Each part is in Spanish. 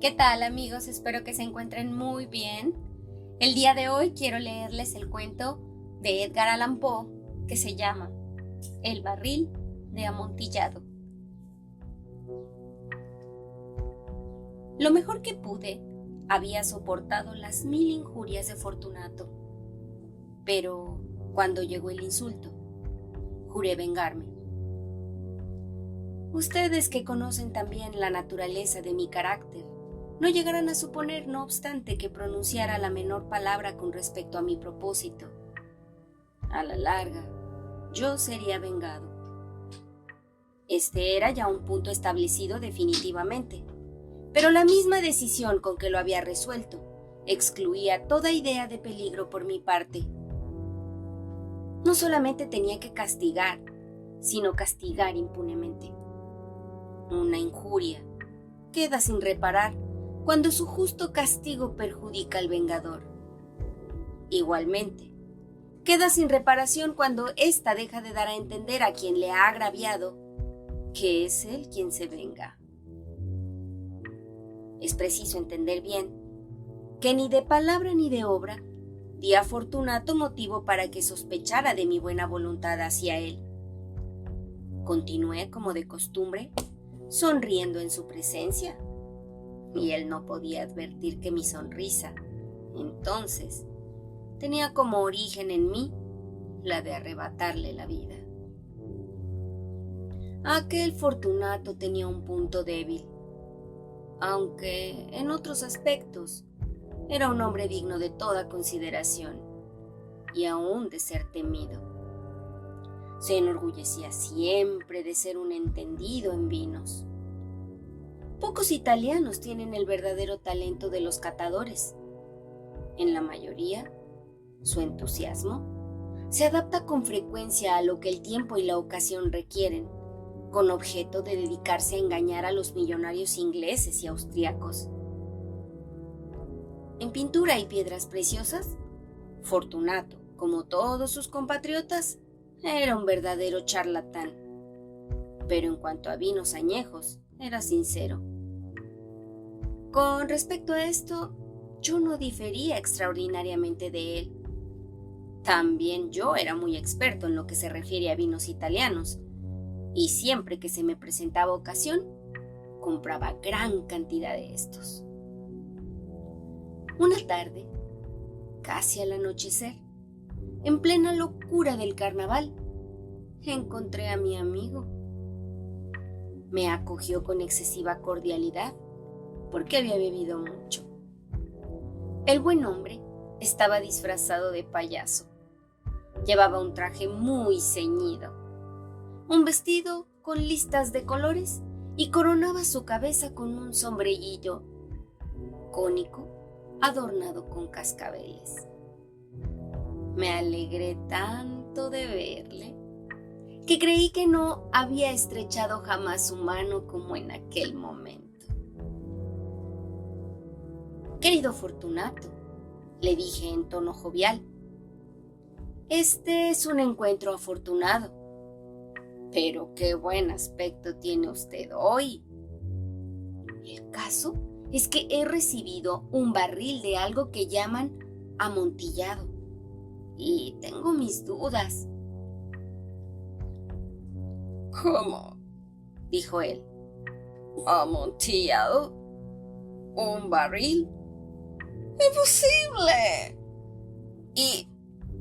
¿Qué tal, amigos? Espero que se encuentren muy bien. El día de hoy quiero leerles el cuento de Edgar Allan Poe que se llama El barril de amontillado. Lo mejor que pude, había soportado las 1000 injurias de Fortunato, pero cuando llegó el insulto, juré vengarme. Ustedes que conocen también la naturaleza de mi carácter, no llegarán a suponer, no obstante, que pronunciara la menor palabra con respecto a mi propósito. A la larga, yo sería vengado. Este era ya un punto establecido definitivamente, pero la misma decisión con que lo había resuelto excluía toda idea de peligro por mi parte. No solamente tenía que castigar, sino castigar impunemente. Una injuria queda sin reparar cuando su justo castigo perjudica al vengador. Igualmente, queda sin reparación cuando ésta deja de dar a entender a quien le ha agraviado que es él quien se venga. Es preciso entender bien que ni de palabra ni de obra di a Fortunato motivo para que sospechara de mi buena voluntad hacia él. Continué, como de costumbre, sonriendo en su presencia, y él no podía advertir que mi sonrisa, entonces, tenía como origen en mí la de arrebatarle la vida. Aquel Fortunato tenía un punto débil, aunque en otros aspectos era un hombre digno de toda consideración y aún de ser temido. Se enorgullecía siempre de ser un entendido en vinos. Pocos italianos tienen el verdadero talento de los catadores. En la mayoría, su entusiasmo se adapta con frecuencia a lo que el tiempo y la ocasión requieren, con objeto de dedicarse a engañar a los millonarios ingleses y austriacos. En pintura y piedras preciosas, Fortunato, como todos sus compatriotas, era un verdadero charlatán, pero en cuanto a vinos añejos, era sincero. Con respecto a esto, yo no difería extraordinariamente de él. También yo era muy experto en lo que se refiere a vinos italianos, y siempre que se me presentaba ocasión, compraba gran cantidad de estos. Una tarde, casi al anochecer, en plena locura del carnaval, encontré a mi amigo. Me acogió con excesiva cordialidad, porque había bebido mucho. El buen hombre estaba disfrazado de payaso. Llevaba un traje muy ceñido, un vestido con listas de colores y coronaba su cabeza con un sombrerillito cónico adornado con cascabeles. Me alegré tanto de verle que creí que no había estrechado jamás su mano como en aquel momento. Querido Fortunato, le dije en tono jovial, este es un encuentro afortunado, pero qué buen aspecto tiene usted hoy. El caso es que he recibido un barril de algo que llaman amontillado, y tengo mis dudas. ¿Cómo?, dijo él. ¿Amontillado? ¿Un barril? ¡Imposible! ¿Y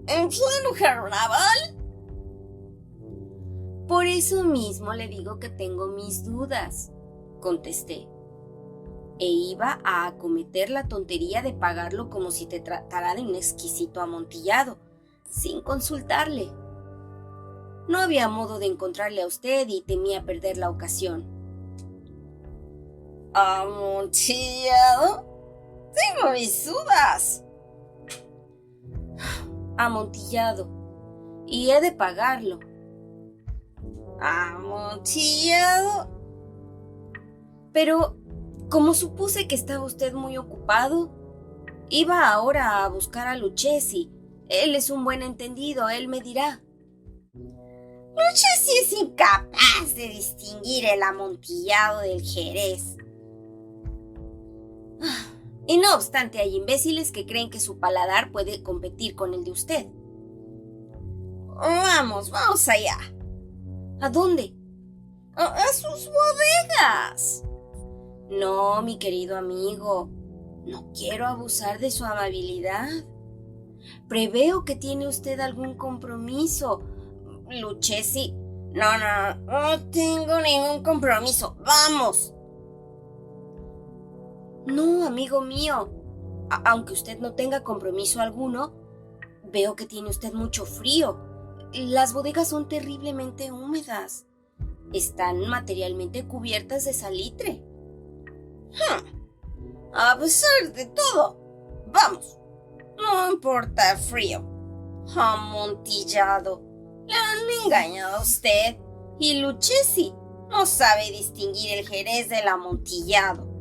en pleno carnaval? Por eso mismo le digo que tengo mis dudas, contesté, e iba a acometer la tontería de pagarlo como si te tratara de un exquisito amontillado, sin consultarle. No había modo de encontrarle a usted y temía perder la ocasión. ¿Amontillado? Tengo mis dudas. Amontillado, y he de pagarlo. ¿Amontillado? Pero, como supuse que estaba usted muy ocupado, iba ahora a buscar a Lucchesi. Él es un buen entendido, él me dirá. Lucchesi es incapaz de distinguir el amontillado del Jerez. Y no obstante, hay imbéciles que creen que su paladar puede competir con el de usted. Vamos allá. ¿A dónde? A sus bodegas. No, mi querido amigo, no quiero abusar de su amabilidad. Preveo que tiene usted algún compromiso. Lucchesi, no tengo ningún compromiso. ¡Vamos! No, amigo mío. Aunque usted no tenga compromiso alguno, veo que tiene usted mucho frío. Las bodegas son terriblemente húmedas. Están materialmente cubiertas de salitre. A pesar de todo, vamos. No importa el frío. Amontillado. Le han engañado a usted. Y Lucchesi no sabe distinguir el jerez del amontillado.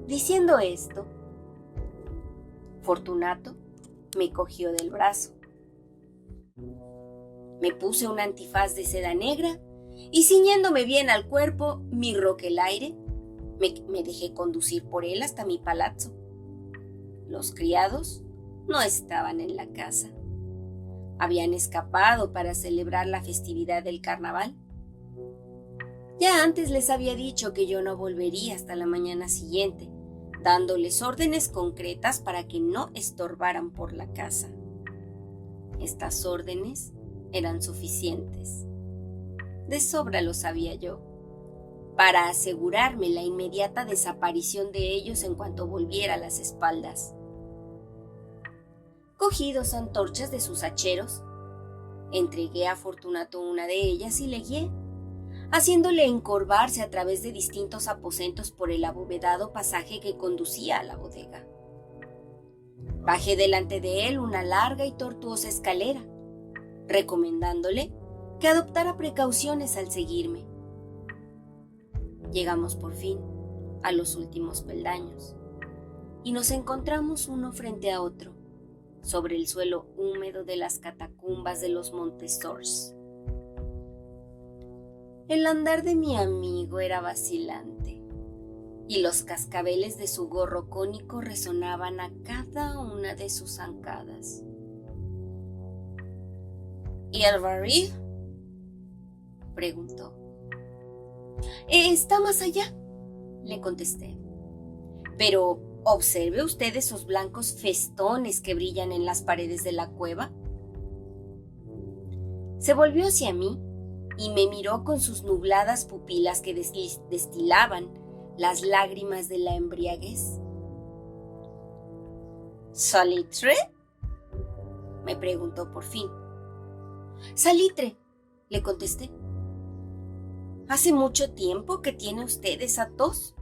Diciendo esto, Fortunato me cogió del brazo. Me puse un antifaz de seda negra y ciñéndome bien al cuerpo mi roquelaire, me dejé conducir por él hasta mi palazzo. Los criados no estaban en la casa. Habían escapado para celebrar la festividad del carnaval. Ya antes les había dicho que yo no volvería hasta la mañana siguiente, dándoles órdenes concretas para que no estorbaran por la casa. Estas órdenes eran suficientes. De sobra lo sabía yo, para asegurarme la inmediata desaparición de ellos en cuanto volviera a las espaldas. Cogí 2 antorchas de sus hacheros, entregué a Fortunato una de ellas y le guié, haciéndole encorvarse a través de distintos aposentos por el abovedado pasaje que conducía a la bodega. Bajé delante de él una larga y tortuosa escalera, recomendándole que adoptara precauciones al seguirme. Llegamos por fin a los últimos peldaños y nos encontramos uno frente a otro sobre el suelo húmedo de las catacumbas de los Montessors. El andar de mi amigo era vacilante y los cascabeles de su gorro cónico resonaban a cada una de sus zancadas. ¿Y el barril?, preguntó. Está más allá, le contesté. Pero observe usted esos blancos festones que brillan en las paredes de la cueva. Se volvió hacia mí y me miró con sus nubladas pupilas que destilaban las lágrimas de la embriaguez. ¿Salitre?, me preguntó por fin. Salitre, le contesté. ¿Hace mucho tiempo que tiene usted esa tos?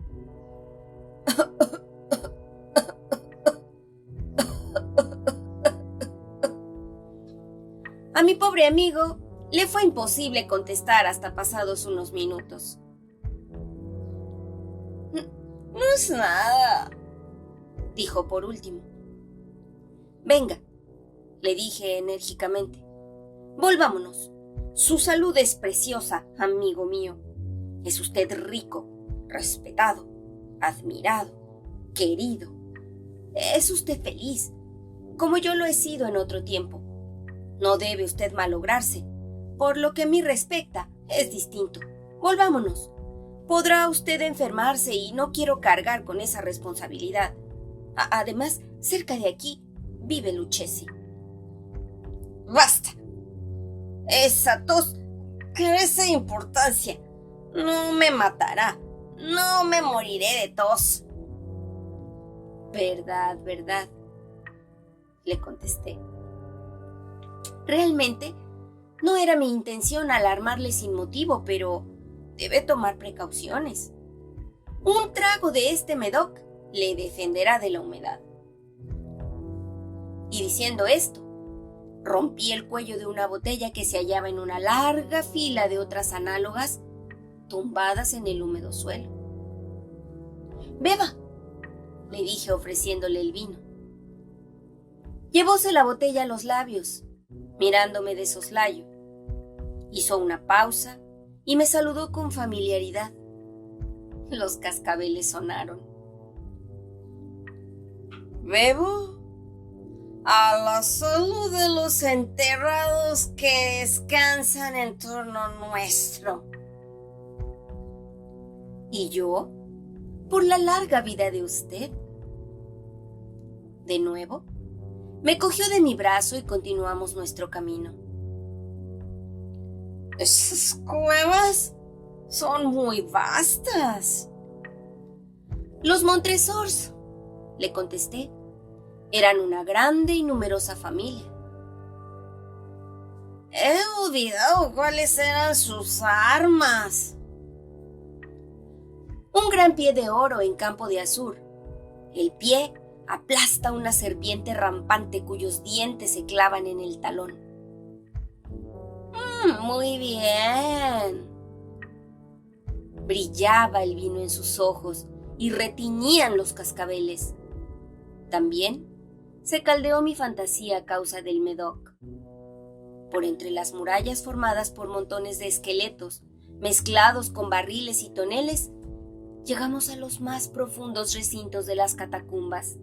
A mi pobre amigo le fue imposible contestar hasta pasados unos minutos. No es nada, dijo por último. Venga, le dije enérgicamente. Volvámonos. Su salud es preciosa, amigo mío. Es usted rico, respetado, admirado, querido. Es usted feliz, como yo lo he sido en otro tiempo. No debe usted malograrse. Por lo que a mí respecta, es distinto. Volvámonos. Podrá usted enfermarse y no quiero cargar con esa responsabilidad. Además, cerca de aquí vive Lucchesi. Basta. Esa tos crece de importancia. No me matará. No me moriré de tos. Verdad, le contesté. Realmente, no era mi intención alarmarle sin motivo, pero debe tomar precauciones. Un trago de este Medoc le defenderá de la humedad. Y diciendo esto, rompí el cuello de una botella que se hallaba en una larga fila de otras análogas tumbadas en el húmedo suelo. «Beba», le dije ofreciéndole el vino. Llevóse la botella a los labios, mirándome de soslayo. Hizo una pausa y me saludó con familiaridad. Los cascabeles sonaron. Bebo a la salud de los enterrados que descansan en torno nuestro. ¿Y yo? Por la larga vida de usted. De nuevo, me cogió de mi brazo y continuamos nuestro camino. Esas cuevas son muy vastas. Los Montresors, le contesté, eran una grande y numerosa familia. He olvidado cuáles eran sus armas. Un gran pie de oro en campo de azur. El pie aplasta una serpiente rampante cuyos dientes se clavan en el talón. Muy bien. Brillaba el vino en sus ojos y retiñían los cascabeles. También se caldeó mi fantasía a causa del Médoc. Por entre las murallas formadas por montones de esqueletos, mezclados con barriles y toneles, llegamos a los más profundos recintos de las catacumbas.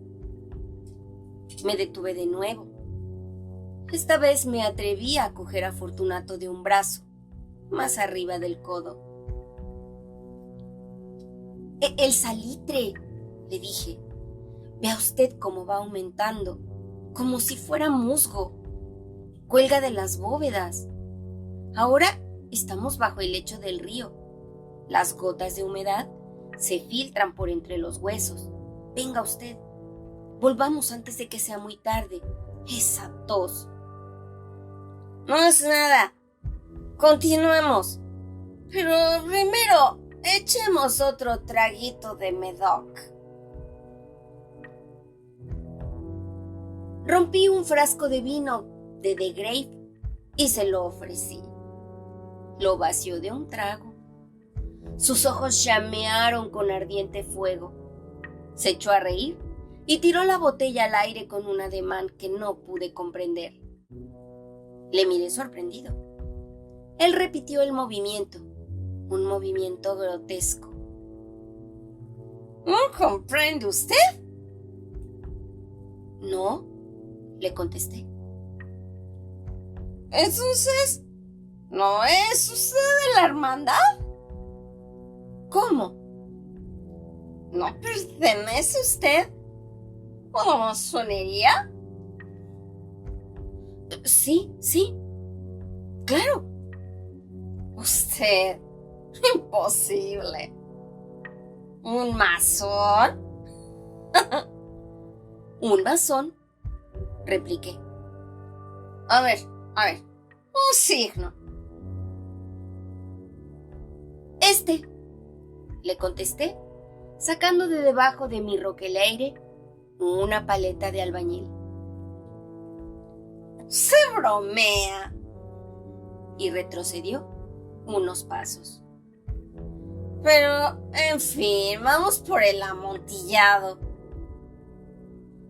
Me detuve de nuevo. Esta vez me atreví a coger a Fortunato de un brazo, más arriba del codo. El salitre, le dije. Vea usted cómo va aumentando, como si fuera musgo. Cuelga de las bóvedas. Ahora estamos bajo el lecho del río. Las gotas de humedad se filtran por entre los huesos. Venga usted. Volvamos antes de que sea muy tarde. Esa tos. No es nada. Continuemos. Pero primero, echemos otro traguito de Médoc. Rompí un frasco de vino de The Grave y se lo ofrecí. Lo vació de un trago. Sus ojos llamearon con ardiente fuego. Se echó a reír y tiró la botella al aire con un ademán que no pude comprender. Le miré sorprendido. Él repitió el movimiento, un movimiento grotesco. ¿No comprende usted? No, le contesté. Entonces, ¿no es usted de la hermandad? ¿Cómo? ¿No pertenece usted a la masonería? Sí, claro. Usted, imposible. ¿Un masón? ¿Un masón? Repliqué. A ver, un signo. Le contesté, sacando de debajo de mi roquelaire una paleta de albañil. Se bromea. Y retrocedió unos pasos. Pero, en fin, vamos por el amontillado.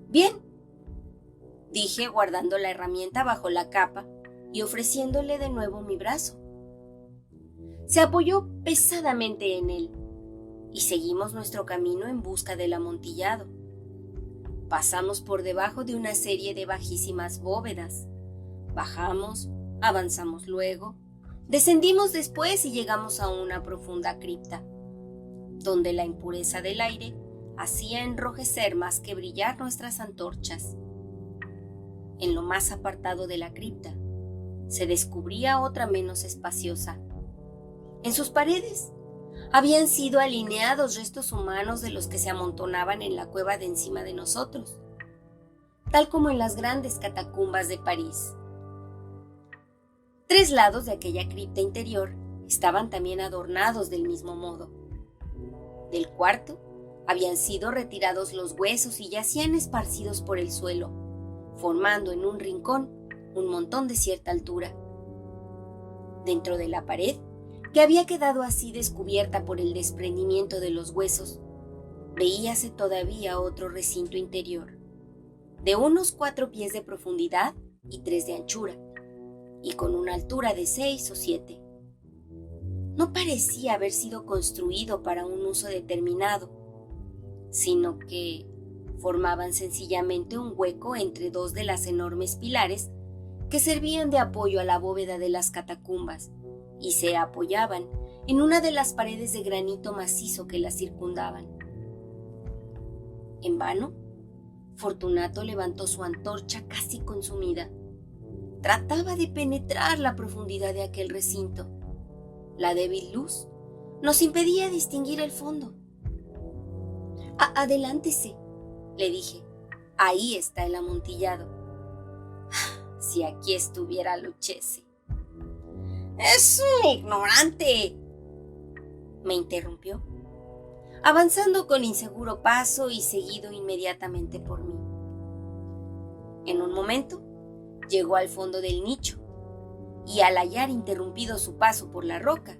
Bien, dije guardando la herramienta bajo la capa y ofreciéndole de nuevo mi brazo. Se apoyó pesadamente en él y seguimos nuestro camino en busca del amontillado. Pasamos por debajo de una serie de bajísimas bóvedas. Bajamos, avanzamos luego, descendimos después y llegamos a una profunda cripta, donde la impureza del aire hacía enrojecer más que brillar nuestras antorchas. En lo más apartado de la cripta se descubría otra menos espaciosa. En sus paredes habían sido alineados restos humanos de los que se amontonaban en la cueva de encima de nosotros, tal como en las grandes catacumbas de París. 3 lados de aquella cripta interior estaban también adornados del mismo modo. Del cuarto habían sido retirados los huesos y yacían esparcidos por el suelo, formando en un rincón un montón de cierta altura. Dentro de la pared, que había quedado así descubierta por el desprendimiento de los huesos, veíase todavía otro recinto interior, de unos 4 pies de profundidad y 3 de anchura, y con una altura de 6 o 7. No parecía haber sido construido para un uso determinado, sino que, formaban sencillamente un hueco entre dos de las enormes pilares que servían de apoyo a la bóveda de las catacumbas y se apoyaban en una de las paredes de granito macizo que las circundaban. En vano, Fortunato levantó su antorcha casi consumida. Trataba de penetrar la profundidad de aquel recinto. La débil luz nos impedía distinguir el fondo. Adelántese, le dije. Ahí está el amontillado. Si aquí estuviera Lucchesi. ¡Es un ignorante!, me interrumpió, avanzando con inseguro paso y seguido inmediatamente por mí. En un momento, llegó al fondo del nicho y al hallar interrumpido su paso por la roca,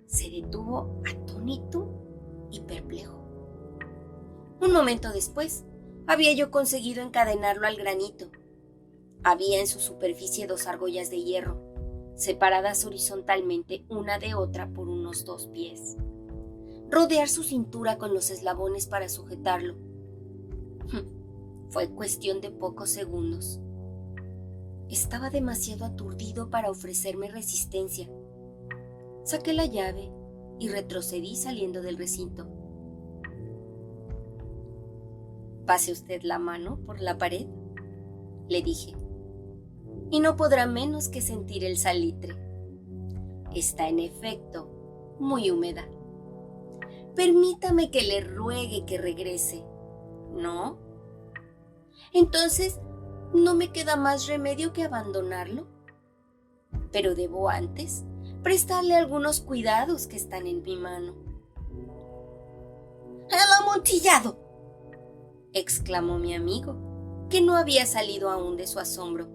se detuvo atónito y perplejo. Un momento después, había yo conseguido encadenarlo al granito. Había en su superficie 2 argollas de hierro, separadas horizontalmente una de otra por unos 2 pies. Rodear su cintura con los eslabones para sujetarlo. Fue cuestión de pocos segundos. Estaba demasiado aturdido para ofrecerme resistencia. Saqué la llave y retrocedí saliendo del recinto. «Pase usted la mano por la pared», le dije, «y no podrá menos que sentir el salitre. Está en efecto muy húmeda. Permítame que le ruegue que regrese, ¿no? Entonces, ¿no me queda más remedio que abandonarlo? Pero debo antes prestarle algunos cuidados que están en mi mano». ¡El amontillado!, exclamó mi amigo, que no había salido aún de su asombro.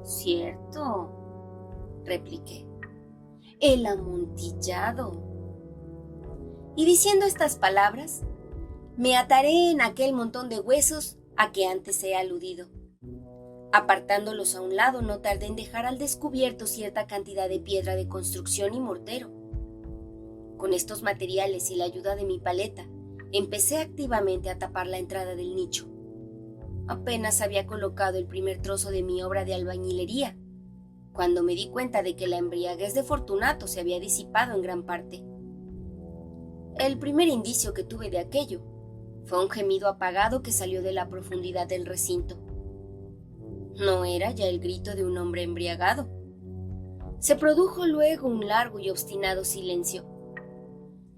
«Cierto», repliqué, «el amontillado». Y diciendo estas palabras, me ataré en aquel montón de huesos a que antes he aludido. Apartándolos a un lado, no tardé en dejar al descubierto cierta cantidad de piedra de construcción y mortero. Con estos materiales y la ayuda de mi paleta, empecé activamente a tapar la entrada del nicho. Apenas había colocado el primer trozo de mi obra de albañilería, cuando me di cuenta de que la embriaguez de Fortunato se había disipado en gran parte. El primer indicio que tuve de aquello fue un gemido apagado que salió de la profundidad del recinto. No era ya el grito de un hombre embriagado. Se produjo luego un largo y obstinado silencio.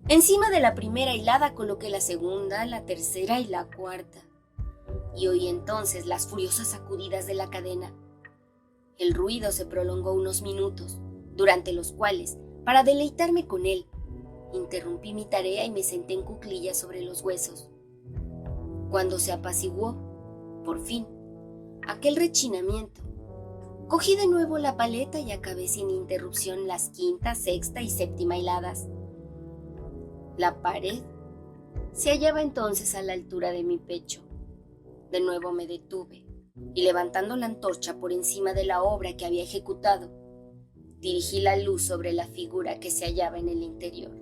Encima de la primera hilada coloqué la segunda, la tercera y la cuarta, y oí entonces las furiosas sacudidas de la cadena. El ruido se prolongó unos minutos, durante los cuales, para deleitarme con él, interrumpí mi tarea y me senté en cuclillas sobre los huesos. Cuando se apaciguó, por fin, aquel rechinamiento, cogí de nuevo la paleta y acabé sin interrupción las quinta, sexta y séptima hiladas. La pared se hallaba entonces a la altura de mi pecho. De nuevo me detuve y, levantando la antorcha por encima de la obra que había ejecutado, dirigí la luz sobre la figura que se hallaba en el interior.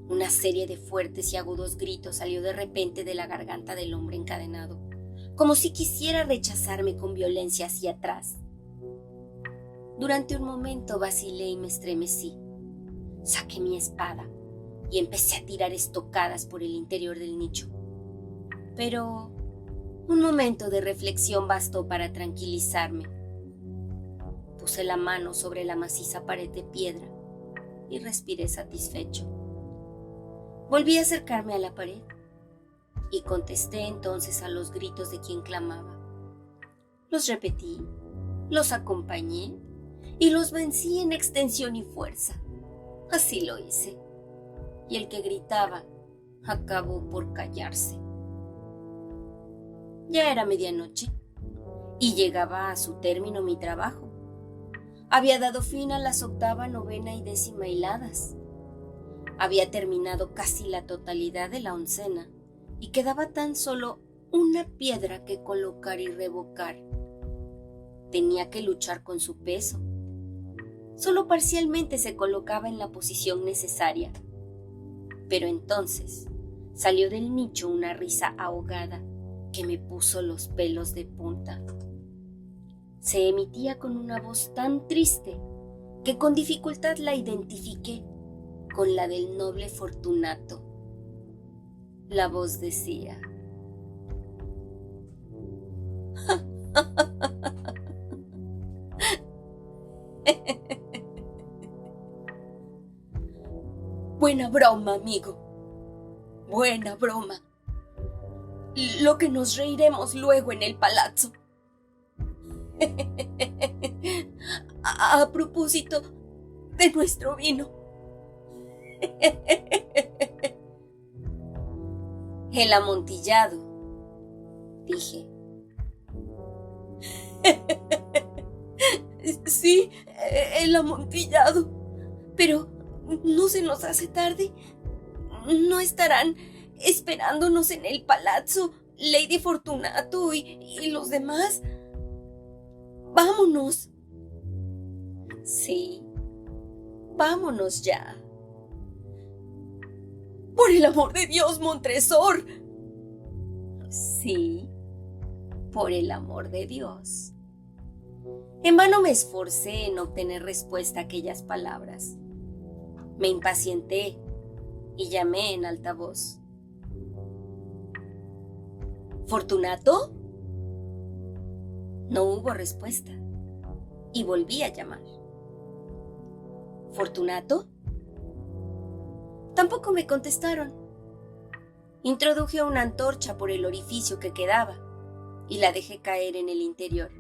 Una serie de fuertes y agudos gritos salió de repente de la garganta del hombre encadenado, como si quisiera rechazarme con violencia hacia atrás. Durante un momento vacilé y me estremecí. Saqué mi espada y empecé a tirar estocadas por el interior del nicho. Pero un momento de reflexión bastó para tranquilizarme. Puse la mano sobre la maciza pared de piedra y respiré satisfecho. Volví a acercarme a la pared y contesté entonces a los gritos de quien clamaba. Los repetí, los acompañé y los vencí en extensión y fuerza. Así lo hice, y el que gritaba acabó por callarse. Ya era medianoche y llegaba a su término mi trabajo. Había dado fin a las octava, novena y décima hiladas. Había terminado casi la totalidad de la oncena y quedaba tan solo una piedra que colocar y revocar. Tenía que luchar con su peso. Solo parcialmente se colocaba en la posición necesaria. Pero entonces Salió del nicho una risa ahogada que me puso los pelos de punta. Se emitía con una voz tan triste que con dificultad la identifiqué con la del noble Fortunato. La voz decía: buena broma, amigo. Buena broma. Lo que nos reiremos luego en el palazzo. A propósito de nuestro vino. El amontillado, dije. Sí, el amontillado. Pero ¿no se nos hace tarde? ¿No estarán esperándonos en el palazzo Lady Fortunato y los demás? ¡Vámonos! Sí, vámonos ya. ¡Por el amor de Dios, Montresor! Sí, por el amor de Dios. En vano me esforcé en obtener respuesta a aquellas palabras. Me impacienté y llamé en alta voz: ¿Fortunato? No hubo respuesta y volví a llamar. ¿Fortunato? Tampoco me contestaron. Introduje una antorcha por el orificio que quedaba y la dejé caer en el interior.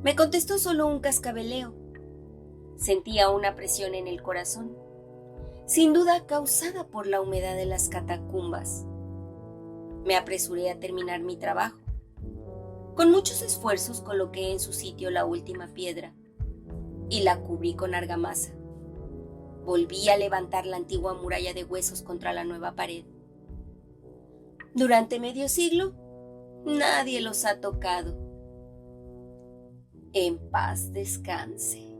Me contestó solo un cascabeleo. Sentía una presión en el corazón, sin duda causada por la humedad de las catacumbas. Me apresuré a terminar mi trabajo. Con muchos esfuerzos coloqué en su sitio la última piedra y la cubrí con argamasa. Volví a levantar la antigua muralla de huesos contra la nueva pared. Durante medio siglo, nadie los ha tocado. En paz descanse.